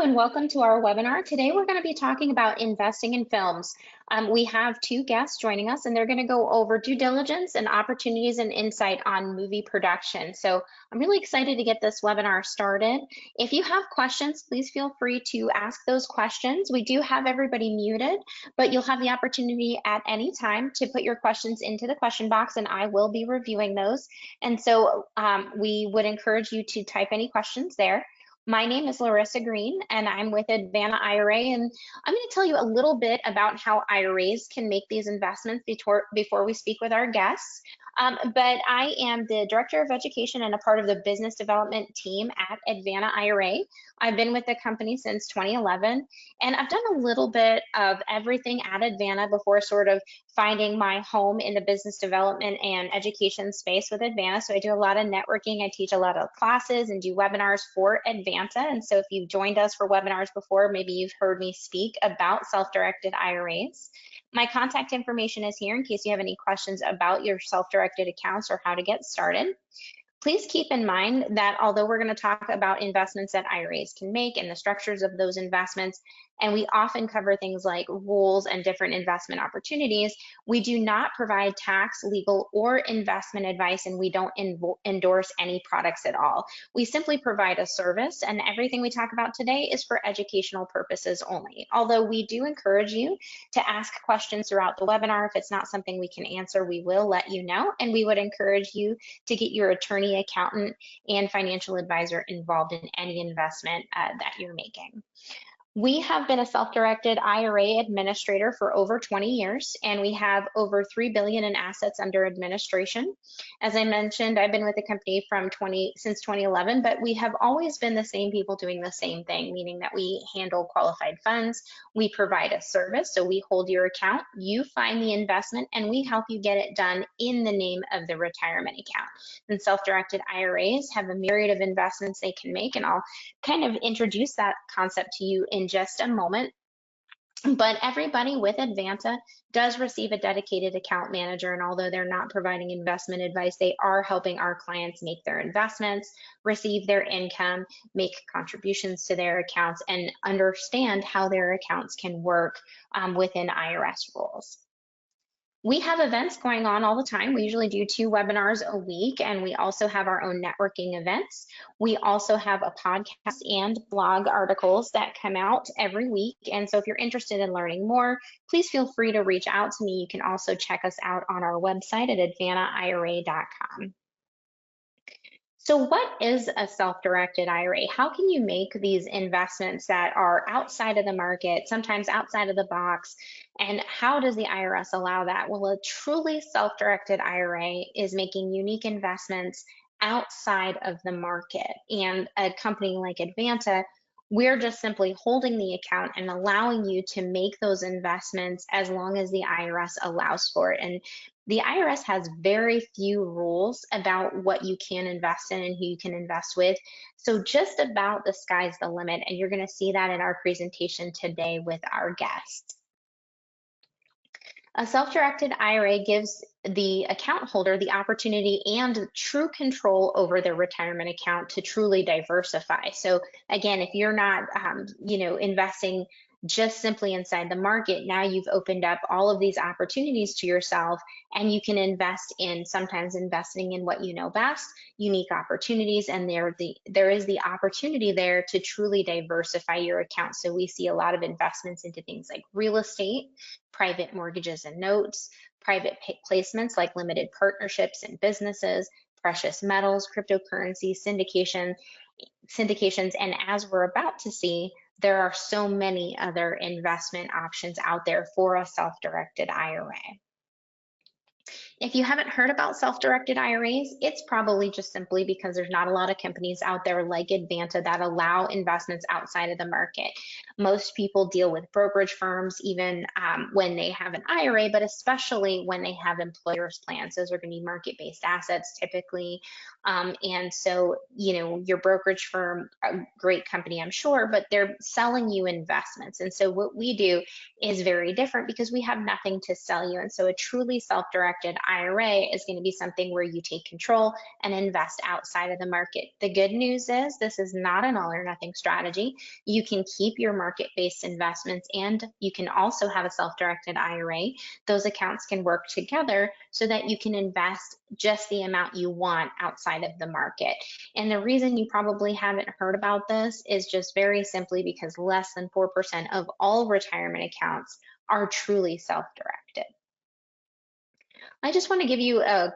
and welcome to our webinar. Today we're going to be talking about investing in films. We have two guests joining us and they're going to go over due diligence and opportunities and insight on movie production. So I'm really excited to get this webinar started. If you have questions, please feel free to ask those questions. We do have everybody muted, but you'll have the opportunity at any time to put your questions into the question box and I will be reviewing those. And so we would encourage you to type any questions there. My name is Larissa Greene and I'm with Advanta IRA, and I'm going to tell you a little bit about how IRAs can make these investments before we speak with our guests. But I am the Director of Education and a part of the business development team at Advanta IRA. I've been with the company since 2011, and I've done a little bit of everything at Advanta before sort of finding my home in the business development and education space with Advanta. So I do a lot of networking. I teach a lot of classes and do webinars for Advanta. And so if you've joined us for webinars before, maybe you've heard me speak about self-directed IRAs. My contact information is here in case you have any questions about your self-directed accounts or how to get started. Please keep in mind that although we're going to talk about investments that IRAs can make and the structures of those investments, and we often cover things like rules and different investment opportunities, we do not provide tax, legal, or investment advice, and we don't endorse any products at all. We simply provide a service, and everything we talk about today is for educational purposes only. Although we do encourage you to ask questions throughout the webinar. If it's not something we can answer, we will let you know, and we would encourage you to get your attorney, accountant, and financial advisor involved in any investment that you're making. We have been a self-directed IRA administrator for over 20 years, and we have over $3 billion in assets under administration. As I mentioned, I've been with the company since 2011, but we have always been the same people doing the same thing, meaning that we handle qualified funds, we provide a service, so we hold your account, you find the investment, and we help you get it done in the name of the retirement account. And self-directed IRAs have a myriad of investments they can make, and I'll kind of introduce that concept to you in just a moment. But everybody with Advanta does receive a dedicated account manager, and although they're not providing investment advice, they are helping our clients make their investments, receive their income, make contributions to their accounts, and understand how their accounts can work within IRS rules. We have events going on all the time. We usually do 2 webinars a week, and we also have our own networking events. We also have a podcast and blog articles that come out every week. And so if you're interested in learning more, please feel free to reach out to me. You can also check us out on our website at advantaira.com. So what is a self-directed IRA? How can you make these investments that are outside of the market, sometimes outside of the box, and how does the IRS allow that? Well, a truly self-directed IRA is making unique investments outside of the market. And a company like Advanta, we're just simply holding the account and allowing you to make those investments as long as the IRS allows for it. And the IRS has very few rules about what you can invest in and who you can invest with. So just about the sky's the limit, and you're going to see that in our presentation today with our guests. A self-directed IRA gives the account holder the opportunity and true control over their retirement account to truly diversify. So again, if you're not, investing just simply inside the market, now you've opened up all of these opportunities to yourself, and you can invest in, sometimes investing in what you know best, unique opportunities, and there is the opportunity there to truly diversify your account. So we see a lot of investments into things like real estate, private mortgages and notes, private placements like limited partnerships and businesses, precious metals, cryptocurrency, syndications, and as we're about to see, there are so many other investment options out there for a self-directed IRA. If you haven't heard about self-directed IRAs, it's probably just simply because there's not a lot of companies out there like Advanta that allow investments outside of the market. Most people deal with brokerage firms even when they have an IRA, but especially when they have employers plans. Those are going to be market-based assets typically. And so, your brokerage firm, a great company, I'm sure, but they're selling you investments. And so what we do is very different because we have nothing to sell you. And so a truly self-directed IRA is going to be something where you take control and invest outside of the market. The good news is this is not an all or nothing strategy. You can keep your market-based investments, and you can also have a self-directed IRA. Those accounts can work together so that you can invest just the amount you want outside of the market. And the reason you probably haven't heard about this is just very simply because less than 4% of all retirement accounts are truly self-directed. I just want to give you a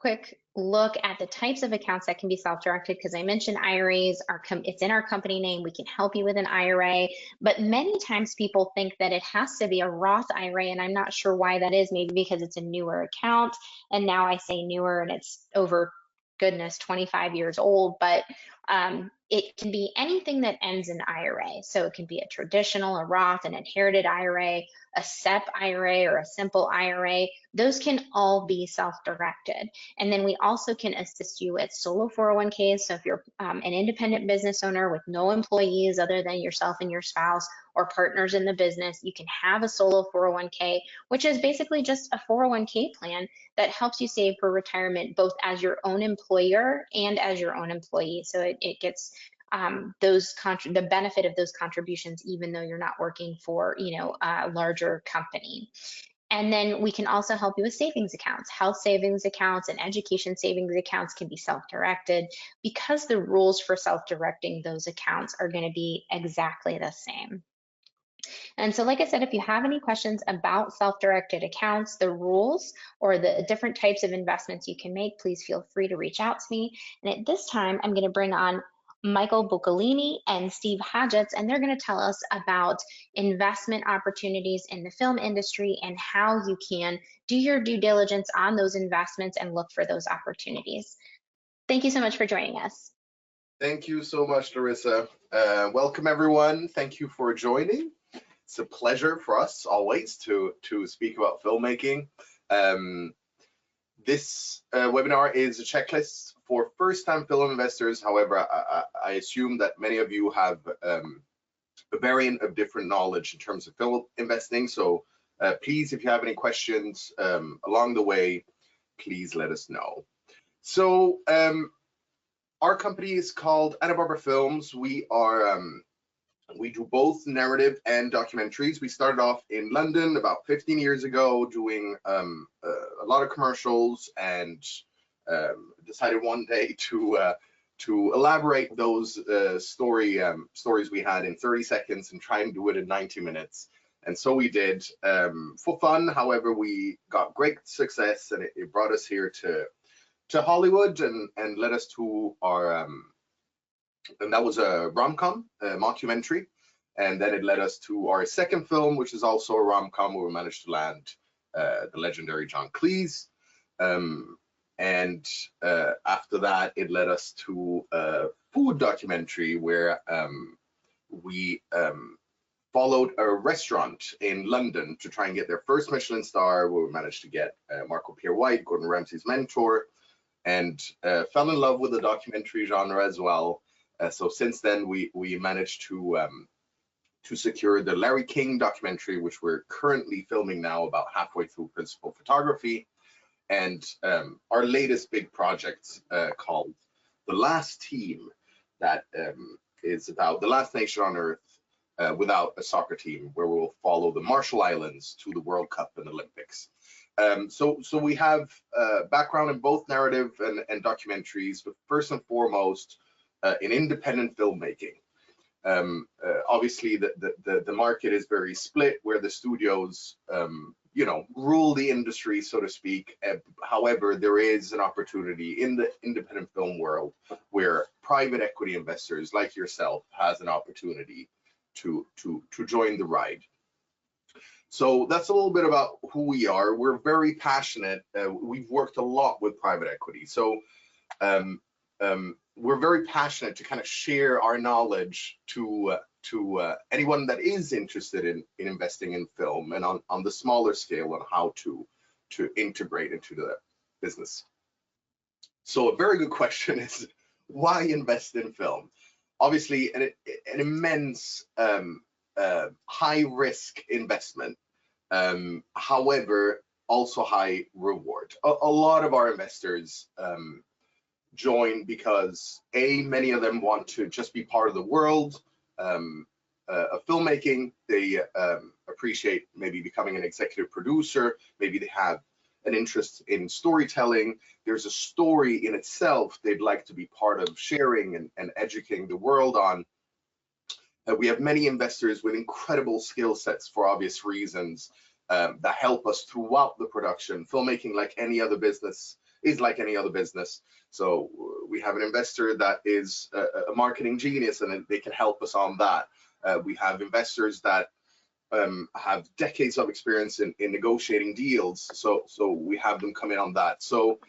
quick look at the types of accounts that can be self-directed, because I mentioned IRAs it's in our company name. We can help you with an IRA, but many times people think that it has to be a Roth IRA, and I'm not sure why that is. Maybe because it's a newer account, and now I say newer and it's over, goodness, 25 years old, but it can be anything that ends in IRA. So it can be a traditional, a Roth, an inherited IRA, a SEP IRA, or a simple IRA. Those can all be self-directed. And then we also can assist you with solo 401ks. So if you're an independent business owner with no employees other than yourself and your spouse or partners in the business, you can have a solo 401k, which is basically just a 401k plan that helps you save for retirement, both as your own employer and as your own employee. So it gets the benefit of those contributions, even though you're not working for, a larger company. And then we can also help you with savings accounts. Health savings accounts and education savings accounts can be self-directed, because the rules for self-directing those accounts are going to be exactly the same. And so, like I said, if you have any questions about self-directed accounts, the rules, or the different types of investments you can make, please feel free to reach out to me. And at this time, I'm going to bring on Michael Boccalini and Steve Hodgetts, and they're going to tell us about investment opportunities in the film industry and how you can do your due diligence on those investments and look for those opportunities. Thank you so much for joining us. Thank you so much, Larissa. Welcome, everyone. Thank you for joining. It's a pleasure for us always to speak about filmmaking. This webinar is a checklist for first-time film investors. However, I assume that many of you have a variant of different knowledge in terms of film investing. So please, if you have any questions along the way, please let us know. So our company is called Advanta Films. We do both narrative and documentaries. We started off in London about 15 years ago doing a lot of commercials, and decided one day to elaborate those stories we had in 30 seconds and try and do it in 90 minutes. And so we did for fun. However, we got great success, and it brought us here to Hollywood and led us to our and that was a rom-com, mockumentary, and then it led us to our second film, which is also a rom-com, where we managed to land the legendary John Cleese. And after that, it led us to a food documentary where we followed a restaurant in London to try and get their first Michelin star, where we managed to get Marco Pierre White, Gordon Ramsay's mentor, and fell in love with the documentary genre as well. So since then, we managed to secure the Larry King documentary, which we're currently filming now, about halfway through principal photography. And our latest big project called The Last Team, that is about the last nation on earth without a soccer team, where we'll follow the Marshall Islands to the World Cup and Olympics. So we have background in both narrative and documentaries, but first and foremost, in independent filmmaking. Obviously, the market is very split, where the studios, rule the industry, so to speak. However, there is an opportunity in the independent film world where private equity investors like yourself has an opportunity to join the ride. So that's a little bit about who we are. We're very passionate. We've worked a lot with private equity. So we're very passionate to kind of share our knowledge to anyone that is interested in investing in film, and on the smaller scale, on how to integrate into the business. So a very good question is, why invest in film? Obviously, an immense high risk investment. However, also high reward. A lot of our investors join because many of them want to just be part of the world of filmmaking. They appreciate maybe becoming an executive producer. Maybe they have an interest in storytelling. There's a story in itself they'd like to be part of sharing and educating the world on. We have many investors with incredible skill sets for obvious reasons that help us throughout the production. Filmmaking, like any other business, is like any other business. So we have an investor that is a marketing genius, and they can help us on that. We have investors that have decades of experience in negotiating deals, so we have them come in on that. So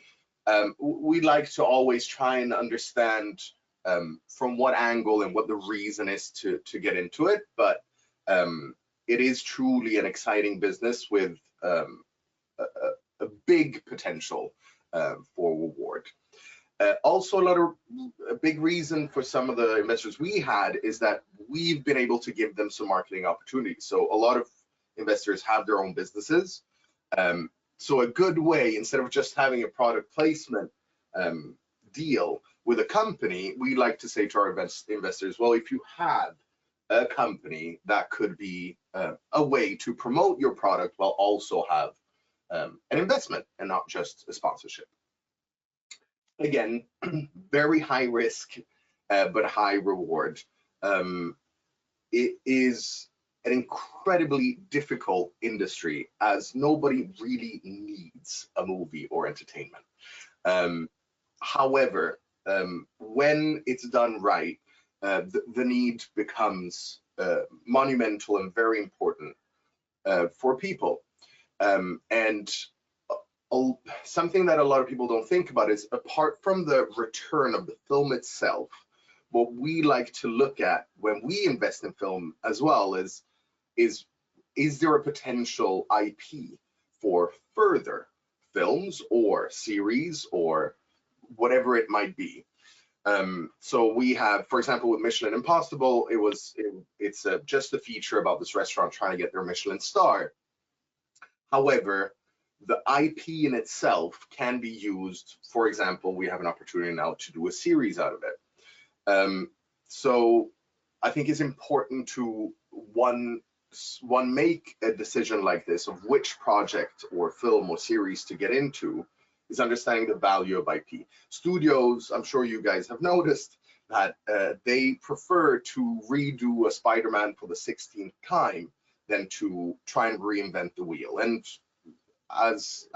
we like to always try and understand from what angle and what the reason is to get into it, but it is truly an exciting business with a big potential for reward. Also, a big reason for some of the investors we had is that we've been able to give them some marketing opportunities. So a lot of investors have their own businesses. So a good way, instead of just having a product placement deal with a company, we like to say to our investors, well, if you had a company, that could be a way to promote your product while also have an investment and not just a sponsorship. Again, very high risk, but high reward. It is an incredibly difficult industry, as nobody really needs a movie or entertainment. However, when it's done right, the need becomes monumental and very important for people. And something that a lot of people don't think about is, apart from the return of the film itself, what we like to look at when we invest in film as well is there a potential IP for further films or series or whatever it might be. So we have, for example, with Mission Impossible, it's just a feature about this restaurant trying to get their Michelin star. However, the IP in itself can be used. For example, we have an opportunity now to do a series out of it. So I think it's important to one make a decision like this of which project or film or series to get into, is understanding the value of IP. Studios, I'm sure you guys have noticed that they prefer to redo a Spider-Man for the 16th time than to try and reinvent the wheel. And as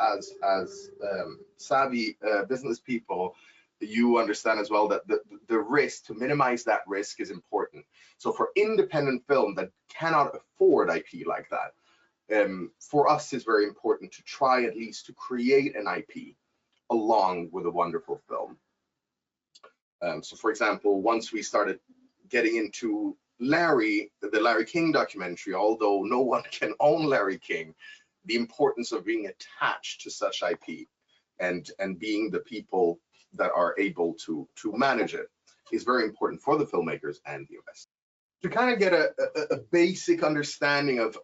savvy business people, you understand as well that the risk, to minimize that risk, is important. So for independent film that cannot afford IP like that, for us it's very important to try at least to create an IP along with a wonderful film. So for example, once we started getting into the Larry King documentary, although no one can own Larry King, the importance of being attached to such IP and being the people that are able to manage it is very important for the filmmakers and the investors. To kind of get a basic understanding of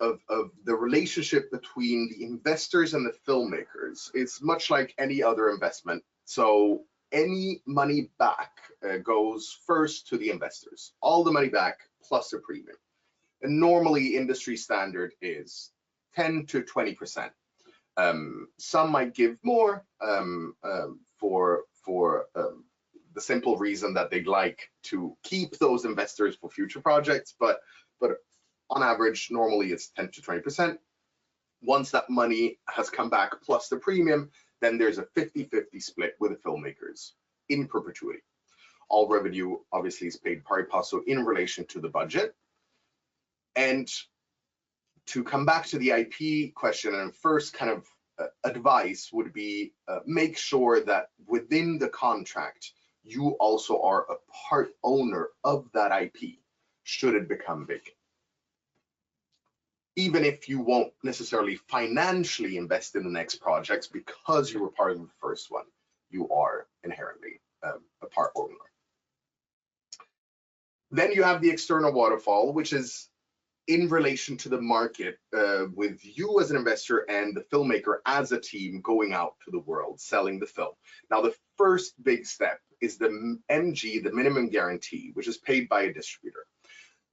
the relationship between the investors and the filmmakers, it's much like any other investment. So any money back goes first to the investors, all the money back plus a premium. And normally industry standard is 10 to 20%. Some might give more for the simple reason that they'd like to keep those investors for future projects, but on average, normally it's 10 to 20%. Once that money has come back plus the premium, then there's a 50-50 split with the filmmakers in perpetuity. All revenue obviously is paid pari passu in relation to the budget. And to come back to the IP question, and first kind of advice would be make sure that within the contract, you also are a part owner of that IP should it become big. Even if you won't necessarily financially invest in the next projects because you were part of the first one, you are inherently a part owner. Then you have the external waterfall, which is in relation to the market, with you as an investor and the filmmaker as a team going out to the world selling the film. Now, the first big step is the MG, the minimum guarantee, which is paid by a distributor.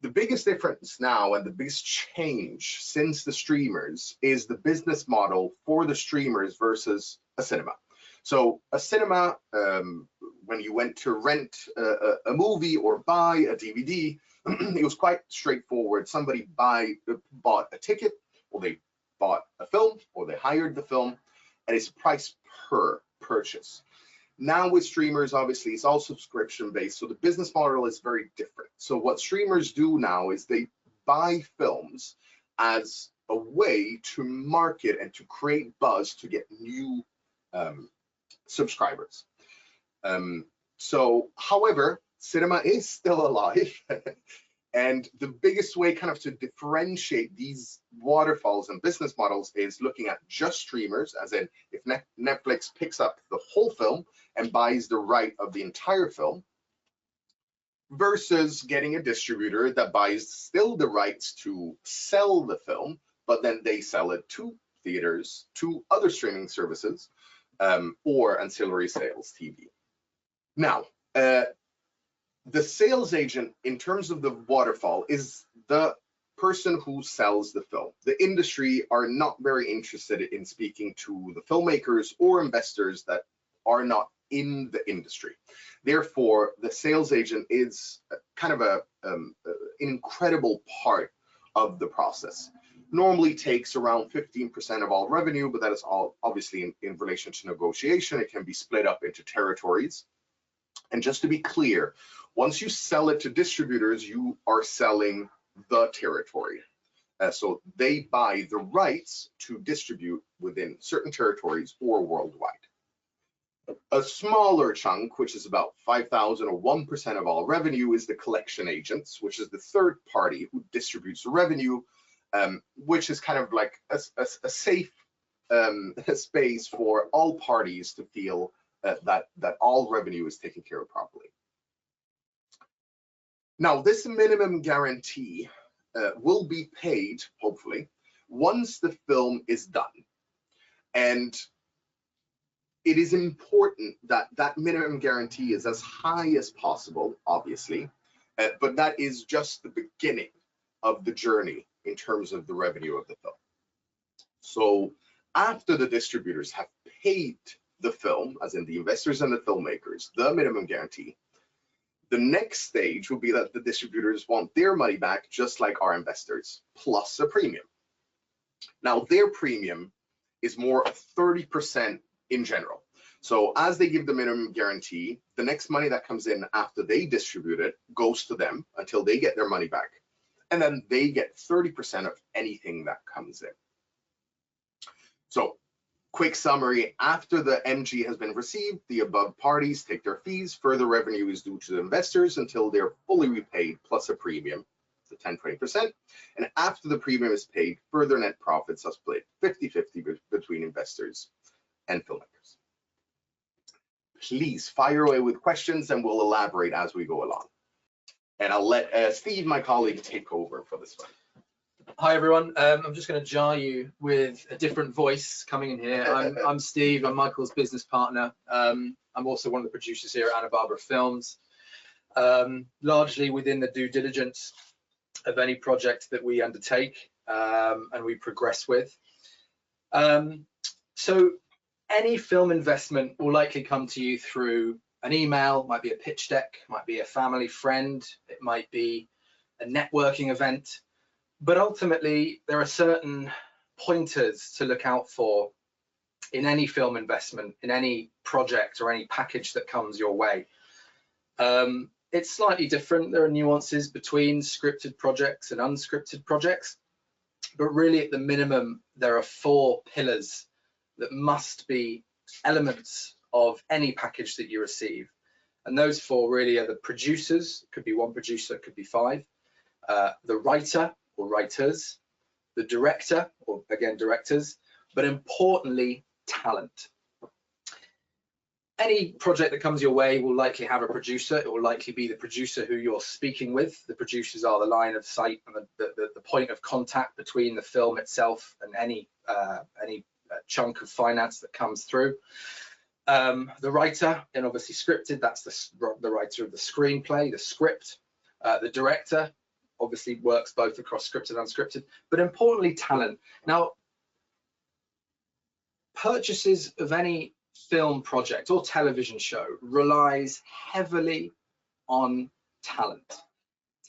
The biggest difference now and the biggest change since the streamers is the business model for the streamers versus a cinema. So a cinema, when you went to rent a movie or buy a DVD, it was quite straightforward. Somebody bought a ticket, or they bought a film, or they hired the film, and it's price per purchase. Now with streamers, obviously, it's all subscription based, so the business model is very different. So what streamers do now is they buy films as a way to market and to create buzz to get new subscribers. However, cinema is still alive. And the biggest way kind of to differentiate these waterfalls and business models is looking at just streamers, as in if Netflix picks up the whole film and buys the right of the entire film, versus getting a distributor that buys still the rights to sell the film, but then they sell it to theaters, to other streaming services, or ancillary sales, TV. Now, the sales agent, in terms of the waterfall, is the person who sells the film. The industry are not very interested in speaking to the filmmakers or investors that are not in the industry. Therefore, the sales agent is kind of an incredible part of the process. Normally takes around 15% of all revenue, but that is all obviously in relation to negotiation. It can be split up into territories. And just to be clear, once you sell it to distributors, you are selling the territory. So they buy the rights to distribute within certain territories or worldwide. A smaller chunk, which is about 5,000 or 1% of all revenue, is the collection agents, which is the third party who distributes the revenue, which is kind of like a safe space for all parties to feel that all revenue is taken care of properly. Now, this minimum guarantee will be paid, hopefully, once the film is done. And it is important that that minimum guarantee is as high as possible, obviously, but that is just the beginning of the journey in terms of the revenue of the film. So after the distributors have paid the film, as in the investors and the filmmakers, the minimum guarantee, the next stage will be that the distributors want their money back, just like our investors, plus a premium. Now, their premium is more 30% in general. So as they give the minimum guarantee, the next money that comes in after they distribute it goes to them until they get their money back. And then they get 30% of anything that comes in. So, quick summary, after the MG has been received, the above parties take their fees. Further revenue is due to the investors until they're fully repaid, plus a premium, the 10-20%. And after the premium is paid, further net profits are split 50-50 between investors and filmmakers. Please fire away with questions and we'll elaborate as we go along. And I'll let Steve, my colleague, take over for this one. Hi everyone, I'm just going to jar you with a different voice coming in here. I'm Steve, I'm Michael's business partner. I'm also one of the producers here at Anna Barbara Films, largely within the due diligence of any project that we undertake and we progress with. So any film investment will likely come to you through an email, might be a pitch deck, might be a family friend, it might be a networking event. But ultimately, there are certain pointers to look out for in any film investment, in any project or any package that comes your way. It's slightly different. There are nuances between scripted projects and unscripted projects. But really, at the minimum, there are 4 pillars that must be elements of any package that you receive. And those 4 really are the producers. It could be 1 producer, it could be 5. The writer, or writers, the director, or again directors, but importantly, talent. Any project that comes your way will likely have a producer. It will likely be the producer who you're speaking with. The producers are the line of sight and the point of contact between the film itself and any chunk of finance that comes through. The writer, and obviously scripted, that's the writer of the screenplay, the script. The director obviously works both across scripted and unscripted, but importantly, talent. Now, purchases of any film project or television show relies heavily on talent.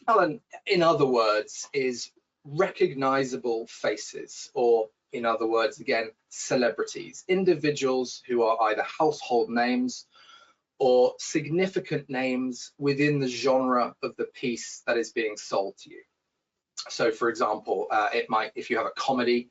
Talent, in other words, is recognizable faces, or in other words, again, celebrities, individuals who are either household names or significant names within the genre of the piece that is being sold to you. So for example, it might, if you have a comedy,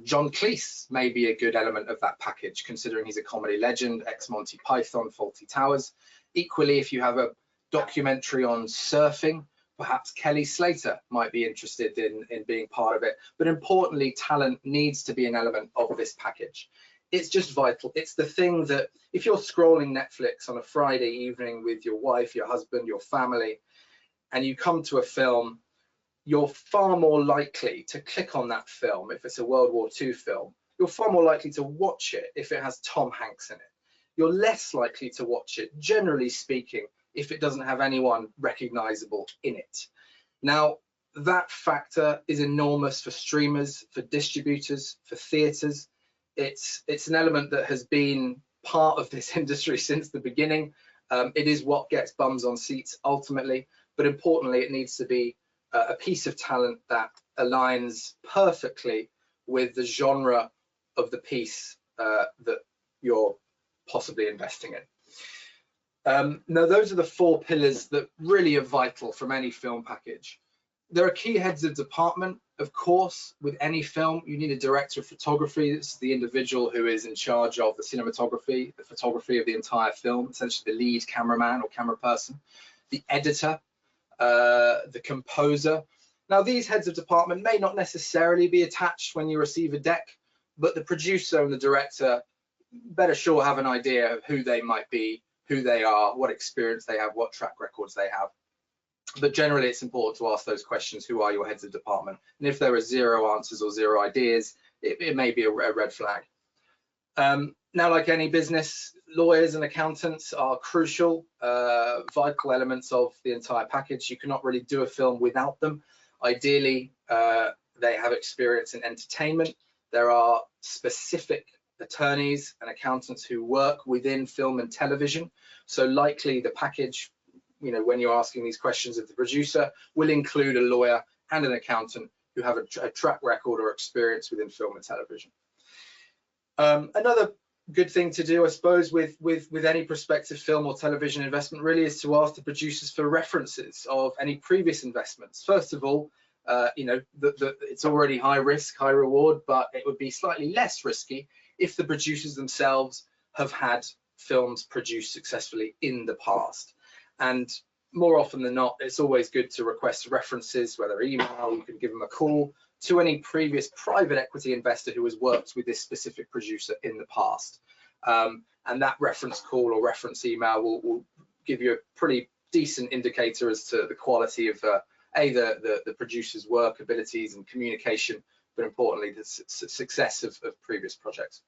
John Cleese may be a good element of that package, considering he's a comedy legend, ex-Monty Python, Fawlty Towers. Equally, if you have a documentary on surfing, perhaps Kelly Slater might be interested in being part of it. But importantly, talent needs to be an element of this package. It's just vital. It's the thing that if you're scrolling Netflix on a Friday evening with your wife, your husband, your family, and you come to a film, you're far more likely to click on that film if it's a World War II film. You're far more likely to watch it if it has Tom Hanks in it. You're less likely to watch it, generally speaking, if it doesn't have anyone recognizable in it. Now, that factor is enormous for streamers, for distributors, for theaters. It's an element that has been part of this industry since the beginning. It is what gets bums on seats ultimately, but importantly, it needs to be a piece of talent that aligns perfectly with the genre of the piece that you're possibly investing in. Now, those are the 4 pillars that really are vital from any film package. There are key heads of department, of course. With any film, you need a director of photography. It's the individual who is in charge of the cinematography, the photography of the entire film, essentially the lead cameraman or camera person, the editor, the composer. Now, these heads of department may not necessarily be attached when you receive a deck, but the producer and the director better sure have an idea of who they might be, who they are, what experience they have, what track records they have. But generally, it's important to ask those questions: who are your heads of department? And if there are 0 answers or 0 ideas, it may be a red flag. Now, like any business, lawyers and accountants are crucial, vital elements of the entire package. You cannot really do a film without them. Ideally, they have experience in entertainment. There are specific attorneys and accountants who work within film and television. So likely the package, you know, when you're asking these questions of the producer, will include a lawyer and an accountant who have a track record or experience within film and television. Another good thing to do, I suppose, with any prospective film or television investment really is to ask the producers for references of any previous investments. First of all, you know, it's already high risk, high reward, but it would be slightly less risky if the producers themselves have had films produced successfully in the past. And more often than not, it's always good to request references, whether email, you can give them a call, to any previous private equity investor who has worked with this specific producer in the past. And that reference call or reference email will give you a pretty decent indicator as to the quality of the producer's work abilities and communication, but importantly, the success of previous projects.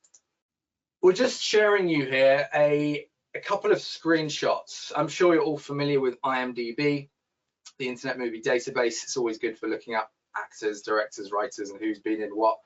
We're just sharing you here a couple of screenshots. I'm sure you're all familiar with IMDb, the Internet Movie Database. It's always good for looking up actors, directors, writers, and who's been in what.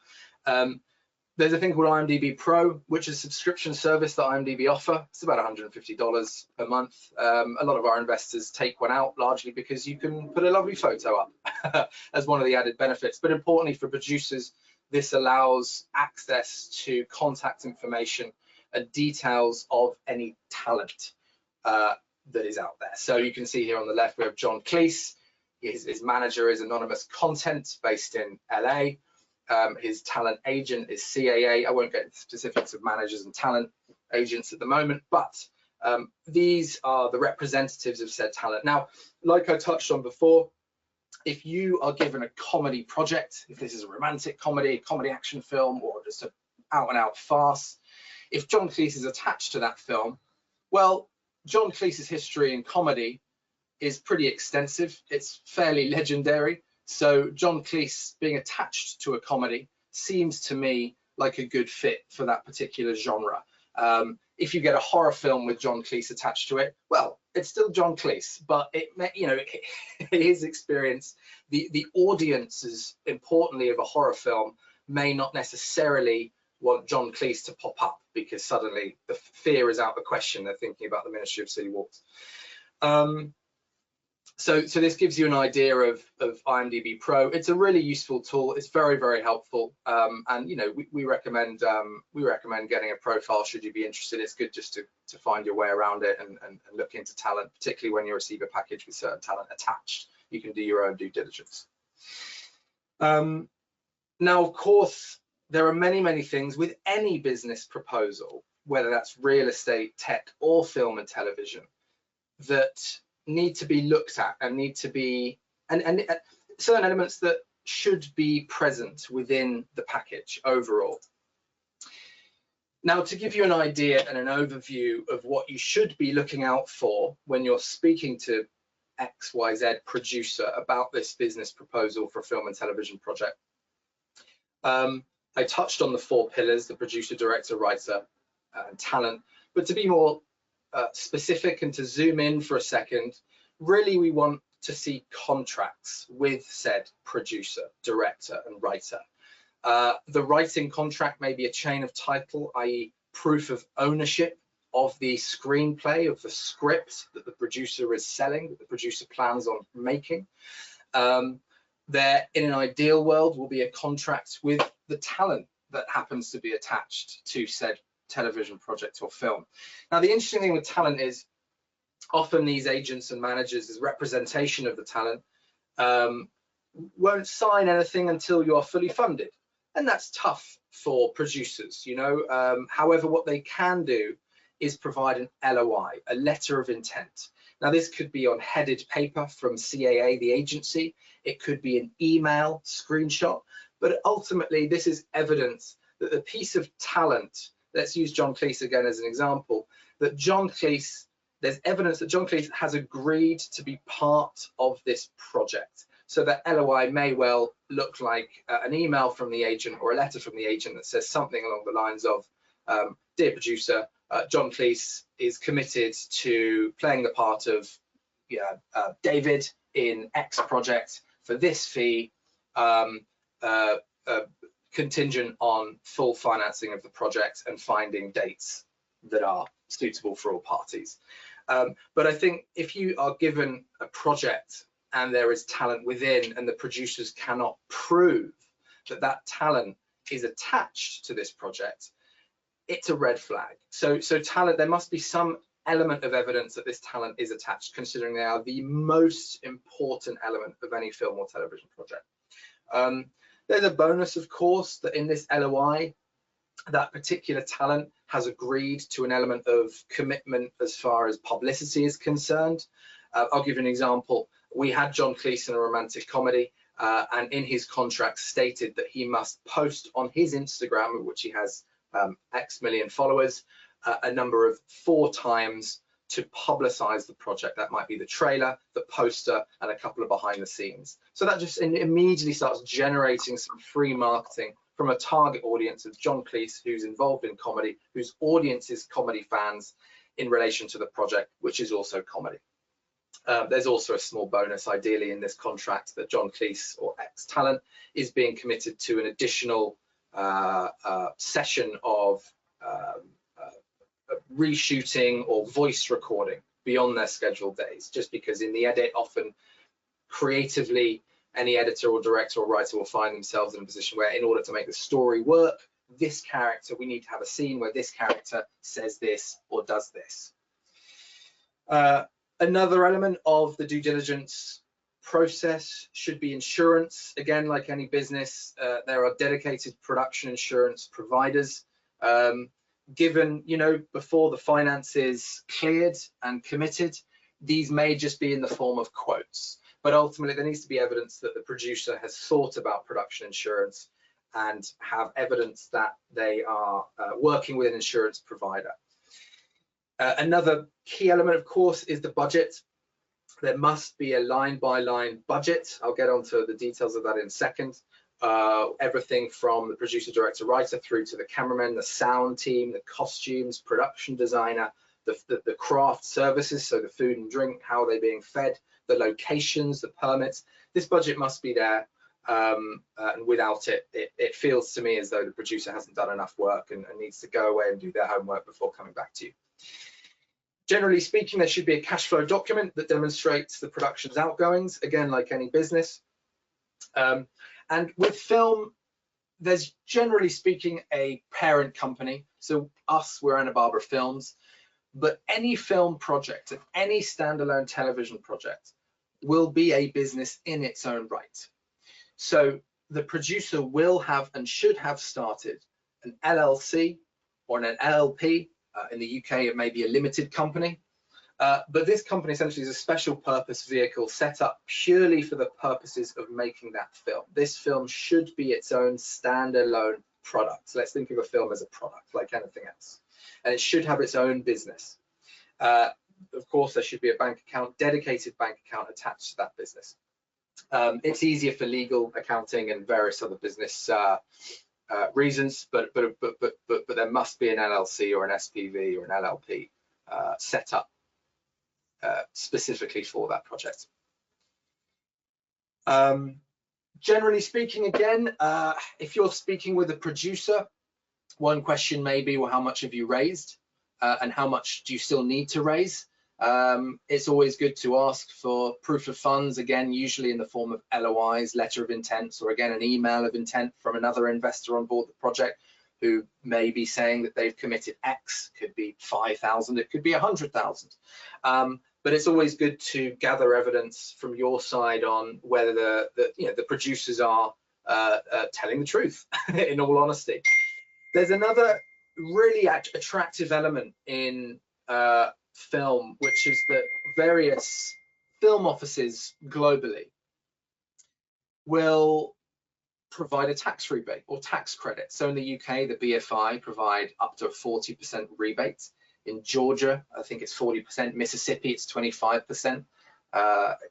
There's a thing called IMDb Pro, which is a subscription service that IMDb offer. It's about $150 per month. A lot of our investors take one out, largely because you can put a lovely photo up as one of the added benefits. But importantly for producers, this allows access to contact information and details of any talent that is out there. So you can see here on the left, we have John Cleese. His manager is Anonymous Content based in LA. His talent agent is CAA. I won't get into specifics of managers and talent agents at the moment, but these are the representatives of said talent. Now, like I touched on before, if you are given a comedy project, if this is a romantic comedy, comedy action film, or just an out-and-out farce, if John Cleese is attached to that film, Well, John Cleese's history in comedy is pretty extensive. It's fairly legendary. So John Cleese being attached to a comedy seems to me like a good fit for that particular genre. If you get a horror film with John Cleese attached to it, well, it's still John Cleese, but his experience, the audiences, importantly, of a horror film may not necessarily want John Cleese to pop up, because suddenly the fear is out of the question. They're thinking about the Ministry of City Walks. So this gives you an idea of IMDb Pro. It's a really useful tool. It's very, very helpful. And we recommend getting a profile should you be interested. It's good just to find your way around it and look into talent, particularly when you receive a package with certain talent attached. You can do your own due diligence. Now, of course, there are many, many things with any business proposal, whether that's real estate, tech, or film and television, that need to be looked at and need to be, and certain elements that should be present within the package overall. Now, to give you an idea and an overview of what you should be looking out for when you're speaking to XYZ producer about this business proposal for a film and television project, I touched on the 4 pillars: the producer, director, writer, and talent. But to be more specific and to zoom in for a second, really we want to see contracts with said producer, director, and writer. The writing contract may be a chain of title, i.e. proof of ownership of the screenplay, of the script that the producer is selling, that the producer plans on making. There, in an ideal world, will be a contract with the talent that happens to be attached to said television project or film. Now, the interesting thing with talent is often these agents and managers, as representation of the talent, won't sign anything until you are fully funded. And that's tough for producers, However, what they can do is provide an LOI, a letter of intent. Now, this could be on headed paper from CAA, the agency. It could be an email screenshot, but ultimately this is evidence that the piece of talent, let's use John Cleese again as an example, that John Cleese, there's evidence that John Cleese has agreed to be part of this project. So that LOI may well look like an email from the agent or a letter from the agent that says something along the lines of, dear producer, John Cleese is committed to playing the part of David in X project for this fee, contingent on full financing of the project and finding dates that are suitable for all parties. But I think if you are given a project and there is talent within and the producers cannot prove that that talent is attached to this project, it's a red flag. So talent, there must be some element of evidence that this talent is attached, considering they are the most important element of any film or television project. There's a bonus, of course, that in this LOI, that particular talent has agreed to an element of commitment as far as publicity is concerned. I'll give you an example. We had John Cleese in a romantic comedy, and in his contract stated that he must post on his Instagram, which he has X million followers, a number of 4 times to publicize the project. That might be the trailer, the poster, and a couple of behind the scenes. So that just immediately starts generating some free marketing from a target audience of John Cleese, who's involved in comedy, whose audience is comedy fans in relation to the project, which is also comedy. There's also a small bonus, ideally, in this contract that John Cleese or X talent is being committed to an additional session of reshooting or voice recording beyond their scheduled days, just because in the edit, often creatively, any editor or director or writer will find themselves in a position where, in order to make the story work, this character, we need to have a scene where this character says this or does this. Another element of the due diligence process should be insurance. Again, like any business, there are dedicated production insurance providers. Given, before the finance is cleared and committed, these may just be in the form of quotes, but ultimately there needs to be evidence that the producer has thought about production insurance and have evidence that they are working with an insurance provider. Another key element, of course, is the budget. There must be a line-by-line budget. I'll get onto the details of that in a second. Everything from the producer, director, writer through to the cameraman, the sound team, the costumes, production designer, the craft services, so the food and drink, how are they being fed, the locations, the permits. This budget must be there, and without it, it feels to me as though the producer hasn't done enough work and needs to go away and do their homework before coming back to you. Generally speaking, there should be a cash flow document that demonstrates the production's outgoings, again, like any business. And with film, there's generally speaking a parent company. So us, we're Anna Barbara Films, but any film project and any standalone television project will be a business in its own right. So the producer will have and should have started an LLC or an LLP. In the UK, it may be a limited company, but this company essentially is a special purpose vehicle set up purely for the purposes of making that film. This film should be its own standalone product. So let's think of a film as a product like anything else, and it should have its own business. Of course, there should be a bank account, dedicated bank account attached to that business. It's easier for legal, accounting, and various other business reasons, but there must be an LLC or an SPV or an LLP set up specifically for that project. Generally speaking, again, if you're speaking with a producer, one question may be, well, how much have you raised, and how much do you still need to raise? It's always good to ask for proof of funds, again, usually in the form of LOIs, letter of intents, or again, an email of intent from another investor on board the project who may be saying that they've committed X. Could be 5,000, it could be 100,000. But it's always good to gather evidence from your side on whether the producers are telling the truth, in all honesty. There's another really attractive element in film, which is that various film offices globally will provide a tax rebate or tax credit. So in the UK, the BFI provide up to a 40% rebate. In Georgia, I think it's 40%. Mississippi, it's 25%.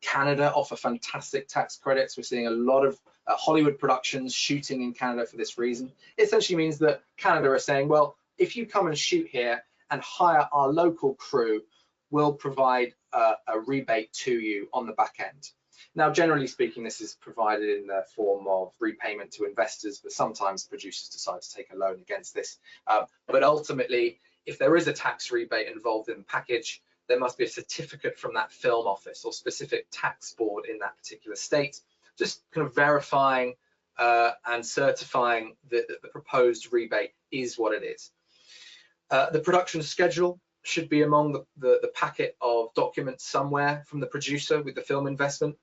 Canada offer fantastic tax credits. We're seeing a lot of Hollywood productions shooting in Canada for this reason. It essentially means that Canada are saying, well, if you come and shoot here and hire our local crew, we'll provide a rebate to you on the back end. Now, generally speaking, this is provided in the form of repayment to investors, but sometimes producers decide to take a loan against this. But ultimately, if there is a tax rebate involved in the package, there must be a certificate from that film office or specific tax board in that particular state, just kind of verifying and certifying that the proposed rebate is what it is. The production schedule should be among the packet of documents somewhere from the producer with the film investment.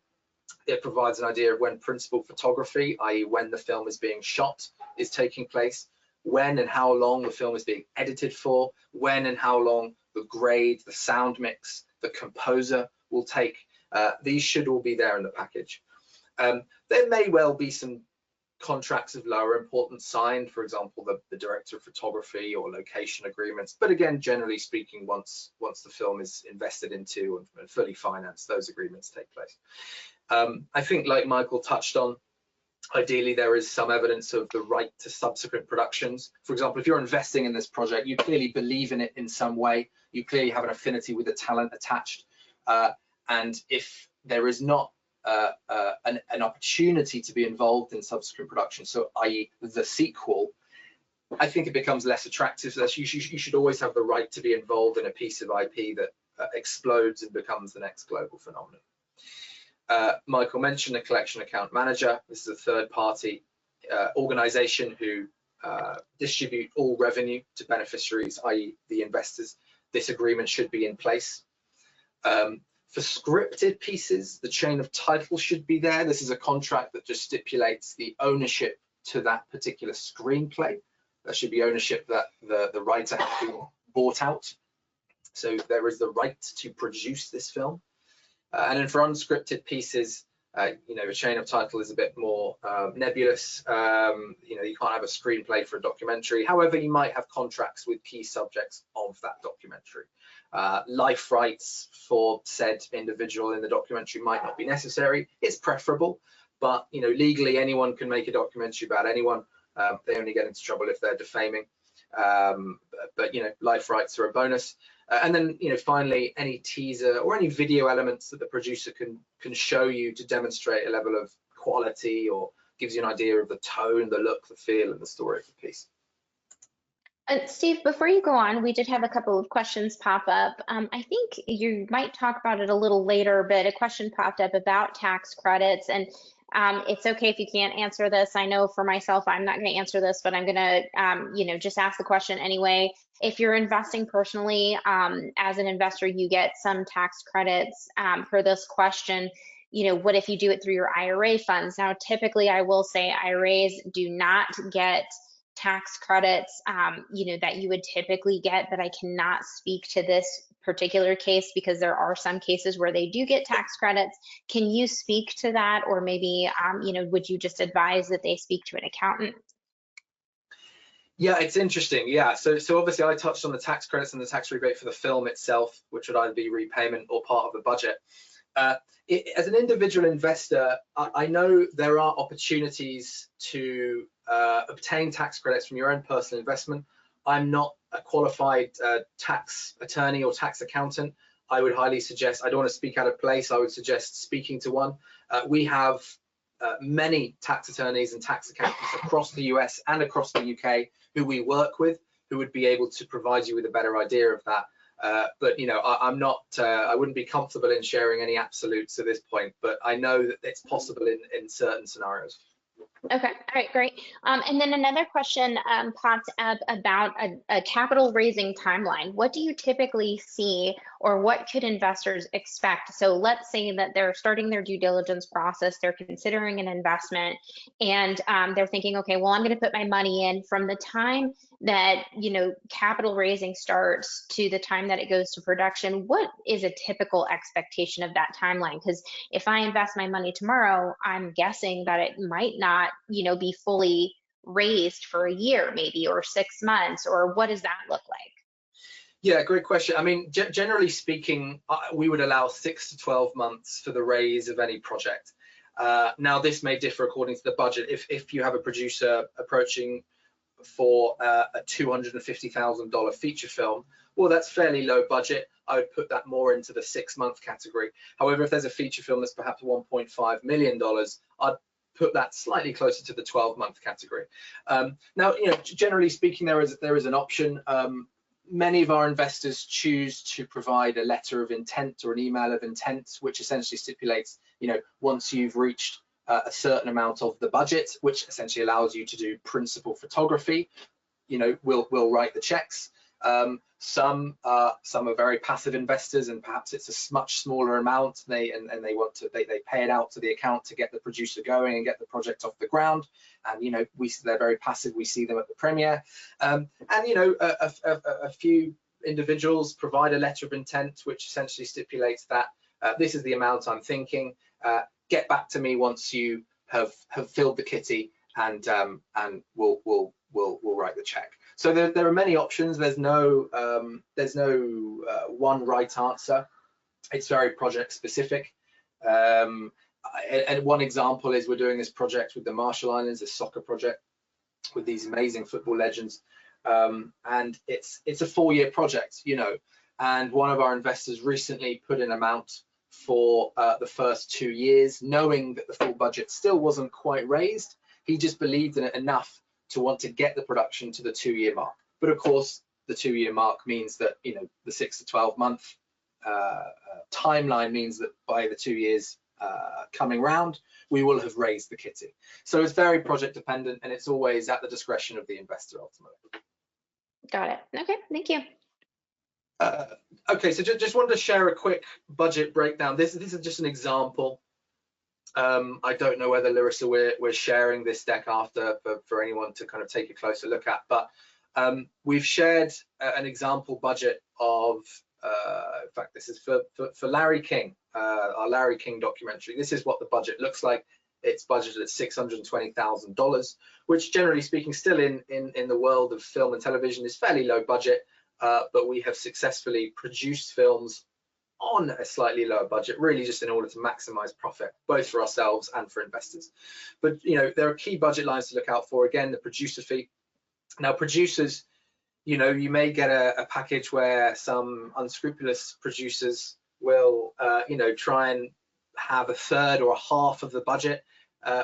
It provides an idea of when principal photography, i.e. when the film is being shot, is taking place, when and how long the film is being edited for, when and how long the grade, the sound mix, the composer will take. These should all be there in the package. There may well be some contracts of lower importance signed, for example, the director of photography or location agreements. But again, generally speaking, once the film is invested into and fully financed, those agreements take place. I think, like Michael touched on, ideally there is some evidence of the right to subsequent productions. For example, if you're investing in this project, you clearly believe in it in some way, you clearly have an affinity with the talent attached, and if there is not an opportunity to be involved in subsequent production, so i.e. the sequel, I think it becomes less attractive. So you should always have the right to be involved in a piece of IP that explodes and becomes the next global phenomenon. Michael mentioned a collection account manager. This is a third-party organization who distribute all revenue to beneficiaries, i.e. the investors. This agreement should be in place. For scripted pieces, the chain of title should be there. This is a contract that just stipulates the ownership to that particular screenplay. There should be ownership that the writer has been bought out. So there is the right to produce this film. And then for unscripted pieces, a chain of title is a bit more nebulous. You can't have a screenplay for a documentary. However, you might have contracts with key subjects of that documentary. Life rights for said individual in the documentary might not be necessary. It's preferable, but legally anyone can make a documentary about anyone. They only get into trouble if they're defaming. But life rights are a bonus. And then finally, any teaser or any video elements that the producer can show you to demonstrate a level of quality or gives you an idea of the tone, the look, the feel, and the story of the piece. Steve, before you go on, we did have a couple of questions pop up. I think you might talk about it a little later, but a question popped up about tax credits, and it's okay if you can't answer this. I know for myself, I'm not going to answer this, but I'm going to, just ask the question anyway. If you're investing personally, as an investor, you get some tax credits for this question. What if you do it through your IRA funds? Now, typically, I will say IRAs do not get tax credits, that you would typically get, but I cannot speak to this particular case because there are some cases where they do get tax credits. Can you speak to that, or maybe, would you just advise that they speak to an accountant? Yeah, it's interesting. Yeah, so obviously I touched on the tax credits and the tax rebate for the film itself, which would either be repayment or part of the budget. As an individual investor, I know there are opportunities to obtain tax credits from your own personal investment. I'm not a qualified tax attorney or tax accountant. I would highly suggest, I don't want to speak out of place, I would suggest speaking to one. We have many tax attorneys and tax accountants across the US and across the UK who we work with, who would be able to provide you with a better idea of that. But I'm not, I wouldn't be comfortable in sharing any absolutes at this point, but I know that it's possible in certain scenarios. Okay, all right, great. And then another question popped up about a capital raising timeline. What do you typically see, or what could investors expect? So let's say that they're starting their due diligence process, they're considering an investment, and they're thinking, okay, well, I'm going to put my money in. From the time that capital raising starts to the time that it goes to production, what is a typical expectation of that timeline? Because if I invest my money tomorrow, I'm guessing that it might not be fully raised for a year maybe, or 6 months, or what does that look like? Yeah, great question. I mean, generally speaking, we would allow 6 to 12 months for the raise of any project. Now, this may differ according to the budget. If you have a producer approaching for a $250,000 feature film, well, that's fairly low budget. I would put that more into the 6-month category. However, if there's a feature film that's perhaps $1.5 million, I'd put that slightly closer to the 12-month category. Now, generally speaking, there is an option. Many of our investors choose to provide a letter of intent or an email of intent, which essentially stipulates, once you've reached a certain amount of the budget, which essentially allows you to do principal photography, we'll write the checks. Some are very passive investors, and perhaps it's a much smaller amount. They pay it out to the account to get the producer going and get the project off the ground. And they're very passive. We see them at the premiere. And a few individuals provide a letter of intent, which essentially stipulates that this is the amount I'm thinking. Get back to me once you have filled the kitty, and we'll write the check. So there are many options. There's no one right answer. It's very project specific. And one example is we're doing this project with the Marshall Islands, this soccer project with these amazing football legends, and it's a 4-year project, and one of our investors recently put an amount for the first 2 years, knowing that the full budget still wasn't quite raised. He just believed in it enough to want to get the production to the 2-year mark. But of course, the 2-year mark means that the 6 to 12 month timeline means that by the 2 years coming round, we will have raised the kitty. So it's very project dependent, and it's always at the discretion of the investor ultimately. Got it. Okay, thank you. Okay, so just wanted to share a quick budget breakdown. This is just an example. I don't know whether, Larissa, we're sharing this deck after for anyone to kind of take a closer look at, but we've shared an example budget of, in fact, this is for Larry King, our Larry King documentary. This is what the budget looks like. It's budgeted at $620,000, which generally speaking, still in the world of film and television is fairly low budget. but we have successfully produced films on a slightly lower budget, really just in order to maximize profit, both for ourselves and for investors. But there are key budget lines to look out for. Again, the producer fee. Now, producers, you may get a package where some unscrupulous producers will, try and have a third or a half of the budget,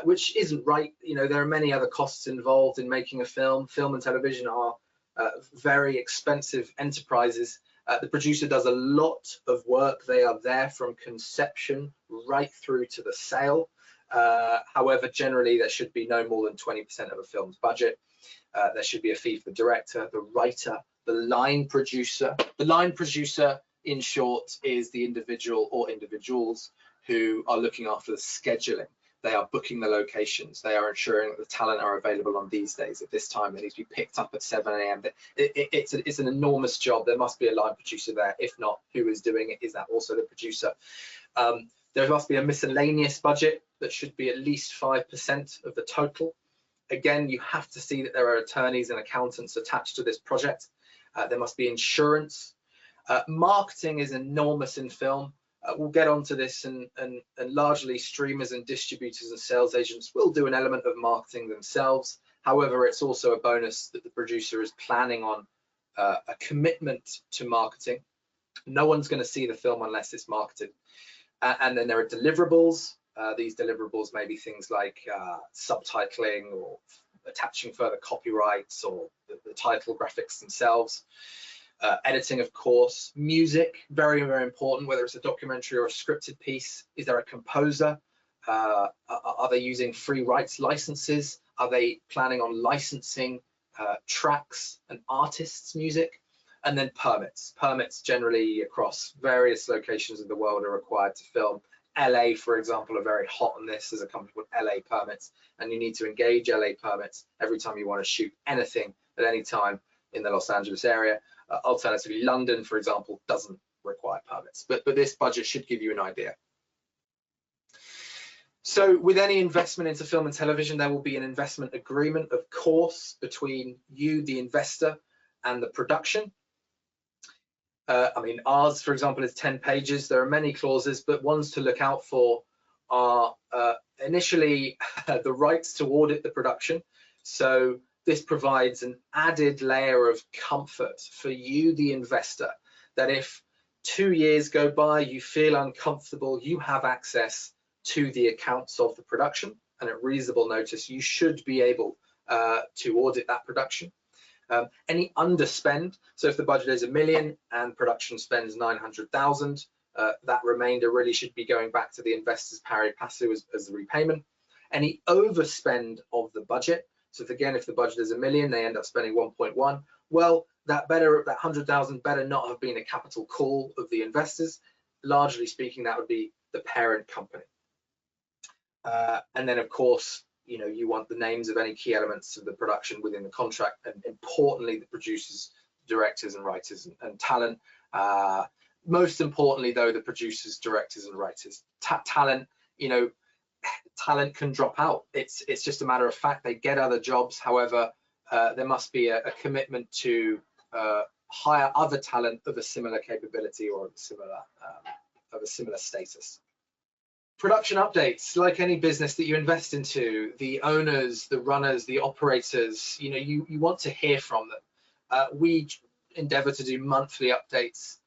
which isn't right. There are many other costs involved in making a film. Film and television are very expensive enterprises. The producer does a lot of work. They are there from conception right through to the sale. However, generally, there should be no more than 20% of a film's budget. There should be a fee for the director, the writer, the line producer. The line producer, in short, is the individual or individuals who are looking after the scheduling. They are booking the locations. They are ensuring that the talent are available on these days at this time. They need to be picked up at 7 a.m. It's an enormous job. There must be a line producer there. If not, who is doing it? Is that also the producer? There must be a miscellaneous budget that should be at least 5% of the total. Again, you have to see that there are attorneys and accountants attached to this project. There must be insurance. Marketing is enormous in film. We'll get onto this, and largely streamers and distributors and sales agents will do an element of marketing themselves. However, it's also a bonus that the producer is planning on a commitment to marketing. No one's going to see the film unless it's marketed. And then there are deliverables. These deliverables may be things like subtitling or attaching further copyrights or the title graphics themselves. Editing, of course. Music, very, very important, whether it's a documentary or a scripted piece. Is there a composer? Are they using free rights licenses? Are they planning on licensing tracks and artists' music? And then permits. Permits generally across various locations of the world are required to film. LA, for example, are very hot on this. There's a company called LA Permits, and you need to engage LA Permits every time you want to shoot anything at any time in the Los Angeles area. Alternatively, London, for example, doesn't require permits, but this budget should give you an idea. So with any investment into film and television, there will be an investment agreement, of course, between you, the investor, and the production. I mean, ours, for example, is 10 pages. There are many clauses, but ones to look out for are initially the rights to audit the production. So this provides an added layer of comfort for you, the investor, that if 2 years go by, you feel uncomfortable, you have access to the accounts of the production, and at reasonable notice, you should be able to audit that production. Any underspend, so if the budget is $1 million and production spends 900,000, that remainder really should be going back to the investor's pari passu as the repayment. Any overspend of the budget, so if the budget is $1 million, they end up spending 1.1. Well, that 100,000 better not have been a capital call of the investors. Largely speaking, that would be the parent company. And then, of course, you want the names of any key elements of the production within the contract, and importantly, the producers, directors, and writers and talent. Most importantly, though, the producers, directors, and writers. Talent, talent can drop out. It's just a matter of fact. They get other jobs. However, there must be a commitment to hire other talent of a similar capability or of a similar status. Production updates, like any business that you invest into, the owners, the runners, the operators, you want to hear from them. We endeavor to do monthly updates.